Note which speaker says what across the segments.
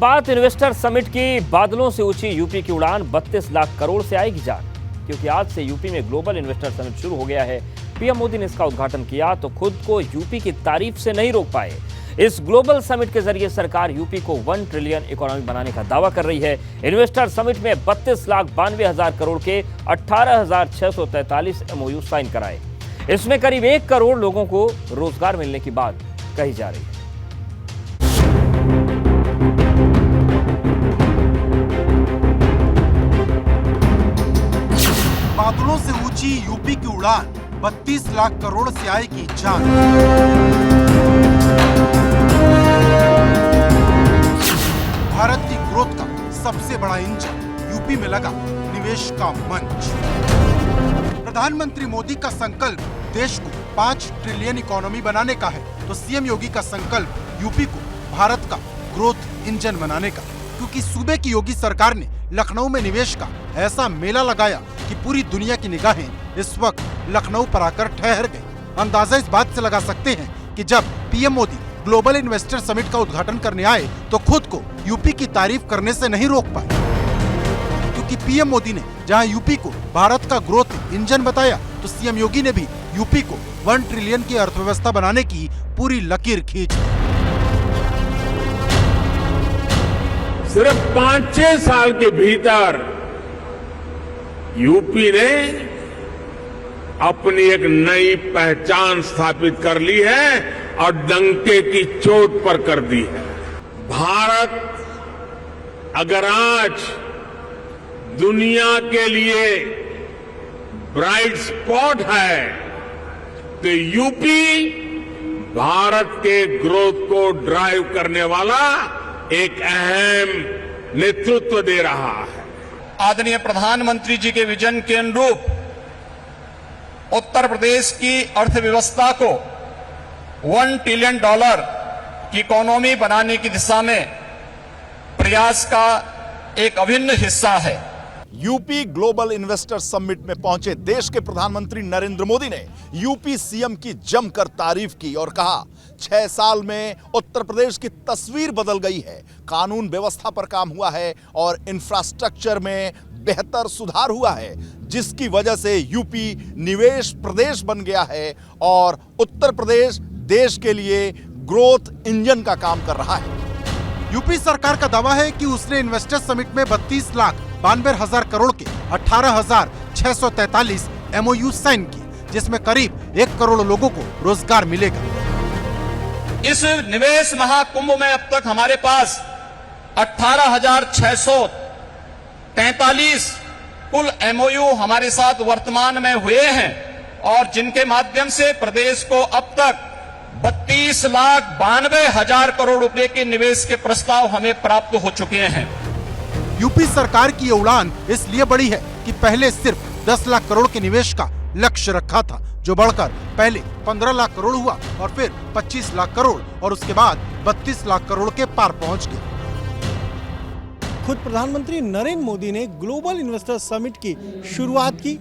Speaker 1: बात investor summit की। बादलों से ऊंची यूपी की उड़ान 32 लाख करोड़ से आएगी जान, क्योंकि आज से यूपी में ग्लोबल इन्वेस्टर समिट शुरू हो गया है। पीएम मोदी ने इसका उद्घाटन किया तो खुद को यूपी की तारीफ से नहीं रोक पाए। इस ग्लोबल समिट के जरिए सरकार यूपी को 1 ट्रिलियन इकोनॉमी बनाने का दावा कर रही है। इन्वेस्टर समिट में 32,92,000 करोड़ के 18,643 MOU साइन कराए। इसमें करीब 1 करोड़ लोगों को रोजगार मिलने की बात कही जा रही है।
Speaker 2: बादलों से ऊंची यूपी की उड़ान 32 लाख करोड़ से आएगी जान। भारत की ग्रोथ का सबसे बड़ा इंजन यूपी में लगा निवेश का मंच। प्रधानमंत्री मोदी का संकल्प देश को 5 ट्रिलियन इकोनॉमी बनाने का है, तो सीएम योगी का संकल्प यूपी को भारत का ग्रोथ इंजन बनाने का। क्योंकि सूबे की योगी सरकार ने लखनऊ में निवेश का ऐसा मेला लगाया कि पूरी दुनिया की निगाहें इस वक्त लखनऊ पर आकर ठहर गई। अंदाजा इस बात से लगा सकते हैं कि जब PM Modi global investor summit का उद्घाटन करने आए तो खुद को यूपी की तारीफ करने से नहीं रोक पाए, क्योंकि पीएम मोदी ने जहां यूपी को भारत का ग्रोथ इंजन बताया, तो सीएम योगी ने भी यूपी को 1 ट्रिलियन की अर्थव्यवस्था बनाने की पूरी लकीर खींच।
Speaker 3: सिर्फ 5-6 साल के भीतर यूपी ने अपनी एक नई पहचान स्थापित कर ली है और डंके की चोट पर कर दी है। भारत अगर आज दुनिया के लिए ब्राइट स्पॉट है तो यूपी भारत के ग्रोथ को ड्राइव करने वाला एक अहम नेतृत्व दे रहा है।
Speaker 4: आदरणीय प्रधानमंत्री जी के विजन के अनुरूप उत्तर प्रदेश की अर्थव्यवस्था को 1 ट्रिलियन डॉलर की इकोनॉमी बनाने की दिशा में प्रयास का एक अभिन्न हिस्सा है।
Speaker 5: यूपी ग्लोबल इन्वेस्टर समिट में पहुंचे देश के प्रधानमंत्री नरेंद्र मोदी ने यूपी सीएम की जमकर तारीफ की और कहा 6 साल में उत्तर प्रदेश की तस्वीर बदल गई है। कानून व्यवस्था पर काम हुआ है और इंफ्रास्ट्रक्चर में बेहतर सुधार हुआ है, जिसकी वजह से यूपी निवेश प्रदेश बन गया है और उत्तर प्रदेश देश के लिए ग्रोथ इंजन का काम कर रहा है।
Speaker 2: यूपी सरकार का दावा है कि उसने इन्वेस्टर समिट में 32,92,000 करोड़ के 18,643 MOU साइन किए, जिसमें करीब 1 करोड़ लोगों को रोजगार मिलेगा।
Speaker 4: इस निवेश महाकुंभ में अब तक हमारे पास 18,643 कुल MOU हमारे साथ वर्तमान में हुए हैं और जिनके माध्यम से प्रदेश को अब तक 32,92,000 करोड़ रुपए के निवेश के प्रस्ताव हमें प्राप्त हो चुके हैं।
Speaker 2: यूपी सरकार की ये उड़ान इसलिए बड़ी है कि पहले सिर्फ 10 लाख करोड़ के निवेश का लक्ष्य रखा था, जो बढ़कर पहले 15 लाख करोड़ हुआ और फिर 25 लाख करोड़ और उसके बाद 32 लाख करोड़ के पार पहुंच गया।
Speaker 6: खुद प्रधानमंत्री नरेंद्र मोदी ने ग्लोबल इन्वेस्टर समिट की शुरुआत की।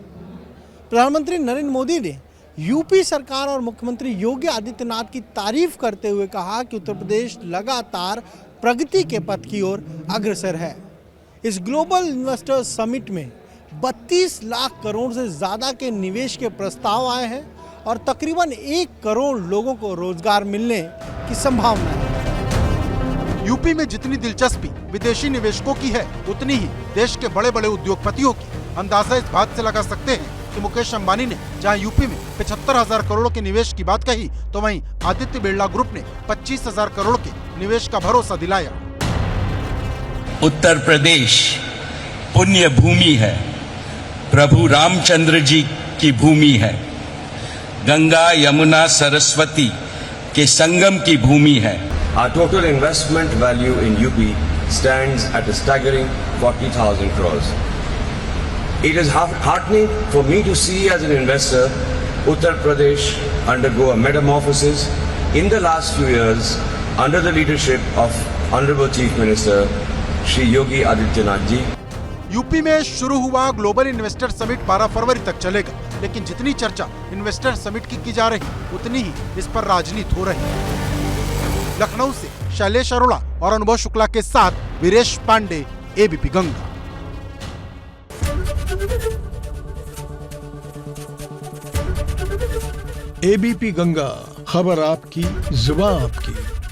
Speaker 6: प्रधानमंत्री नरेंद्र मोदी ने यूपी सरकार और मुख्यमंत्री योगी आदित्यनाथ की तारीफ करते हुए कहा कि उत्तर प्रदेश लगातार प्रगति के पथ की ओर अग्रसर है। इस ग्लोबल इन्वेस्टर समिट में 32 लाख करोड़ से ज्यादा के निवेश के प्रस्ताव आए हैं और तकरीबन 1 करोड़ लोगों को रोजगार मिलने की संभावना है।
Speaker 2: यूपी में जितनी दिलचस्पी विदेशी निवेशकों की है, उतनी ही देश के बड़े बड़े उद्योगपतियों की। अंदाजा इस बात से लगा सकते हैं कि मुकेश अंबानी ने जहां यूपी में 75,000 करोड़ के निवेश की बात कही, तो वहीं आदित्य बिरला ग्रुप ने 25,000 करोड़ के निवेश का भरोसा दिलाया।
Speaker 7: उत्तर प्रदेश पुण्य भूमि है, प्रभु रामचंद्र जी की भूमि है, गंगा यमुना सरस्वती के संगम की भूमि है।
Speaker 8: Our total investment value in UP stands at a staggering 40,000 crores. It is heartening for me to see as an investor Uttar Pradesh undergo a metamorphosis in the last few years under the leadership of Honorable Chief Minister Shri Yogi Adityanath ji.
Speaker 2: UP में शुरू हुआ global investor summit 12 फरवरी तक चलेगा, लेकिन जितनी चर्चा investor summit की जा रही, उतनी ही इस पर राजनीति हो रही। लखनऊ से शैलेश अरोड़ा और अनुभव शुक्ला के साथ वीरेश पांडे, एबीपी गंगा।
Speaker 9: एबीपी गंगा, खबर आपकी, जुबान आपकी।